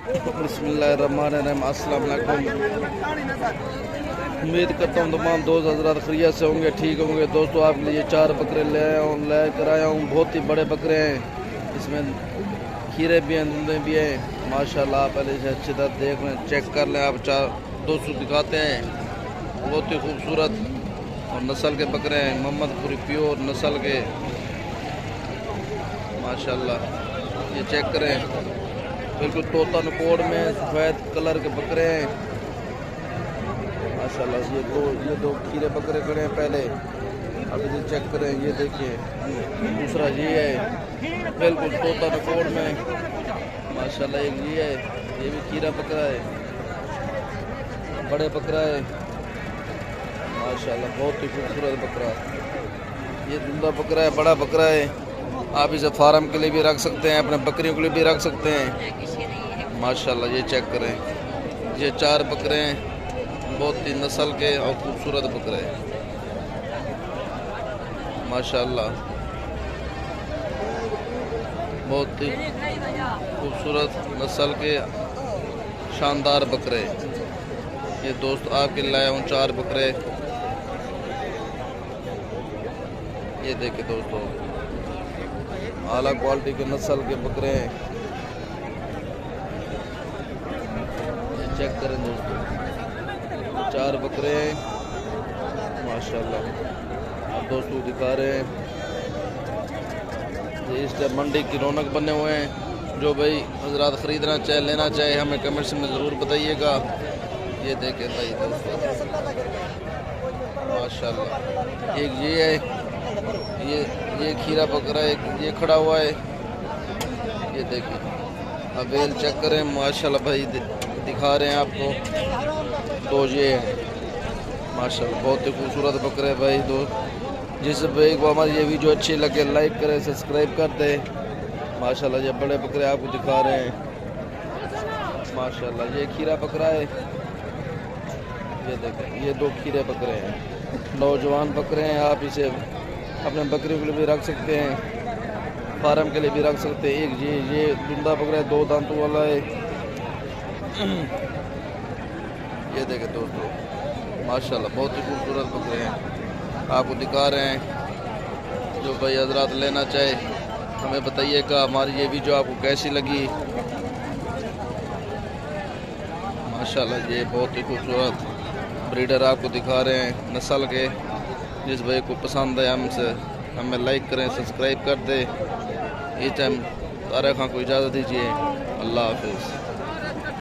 बिस्मिल्लाहिर्रहमानिर्रहीम। अस्सलाम वालेकुम। उम्मीद करता हूँ तमाम दोस्त हजरात खैरियत से होंगे, ठीक होंगे। दोस्तों आपके लिए 4 बकरे लेकर आया हूँ। बहुत ही बड़े बकरे हैं, इसमें खीरे भी हैं, दूधे भी हैं माशाल्लाह। आप पहले से अच्छी तरह देख लें, चेक कर लें। आप 200 दिखाते हैं। बहुत ही खूबसूरत और नस्ल के बकरे हैं, मोहम्मदपुरी प्योर नस्ल के माशाल्लाह। ये चेक करें, बिल्कुल तोता नकोड़ में सफ़ेद कलर के बकरे हैं माशाल्लाह। ये दो खीरे बकरे खड़े हैं पहले, अभी ये चेक करें। ये देखिए दूसरा ये है, बिल्कुल तोता नकोड़ में माशाल्लाह। एक ये है, ये भी खीरा बकरा है, बड़े बकरा है माशाल्लाह। बहुत ही खूबसूरत बकरा। ये दूल्हा बकरा है, बड़ा बकरा है। आप इसे फार्म के लिए भी रख सकते हैं, अपने बकरियों के लिए भी रख सकते हैं माशाल्लाह। ये चेक करें, ये 4 बकरे हैं, बहुत ही नस्ल के और खूबसूरत बकरे हैं माशाल्लाह। बहुत ही खूबसूरत नस्ल के शानदार बकरे। ये दोस्त आपके लाया हूँ 4 बकरे। ये देखे दोस्तों, आला क्वालिटी के नस्ल के बकरे हैं। ये चेक करें दोस्तों, 4 बकरे हैं माशाल्लाह। आप दोस्तों दिखा रहे हैं। ये इस टाइम मंडी की रौनक बने हुए हैं। जो भाई हजरात ख़रीदना चाहे, लेना चाहे, हमें कमेंट्स में ज़रूर बताइएगा। ये देखें भाई दोस्तों माशाल्लाह। एक ये है, ये खीरा बकरा एक ये खड़ा हुआ है। ये देखिए, अवेल चेक करें माशाल्लाह भाई, दिखा रहे हैं आपको। तो ये है माशाल्लाह, बहुत ही खूबसूरत बकरे भाई। दो जिस भाई को हमारी ये वीडियो अच्छी लगे लाइक करें, सब्सक्राइब कर दे माशाल्लाह। ये बड़े बकरे आपको दिखा रहे हैं माशाल्लाह। ये खीरा बकरा है। ये देखें, ये 2 खीरे बकरे हैं, नौजवान बकरे हैं। आप इसे अपने बकरियों के लिए भी रख सकते हैं, फार्म के लिए भी रख सकते हैं। एक ये दुंदा बकरा है, 2 दांतों वाला है। ये देखें दोस्तों माशाल्लाह, बहुत ही खूबसूरत बकरे हैं, आपको दिखा रहे हैं। जो भाई हजरात लेना चाहे हमें बताइएगा। हमारी ये वीडियो आपको कैसी लगी माशाल्लाह। ये बहुत ही खूबसूरत ब्रीडर आपको दिखा रहे हैं नस्ल के। जिस भाई को पसंद है हमें लाइक करें, सब्सक्राइब कर दे। इस टाइम तारिक खान को इजाज़त दीजिए। अल्लाह हाफिज़।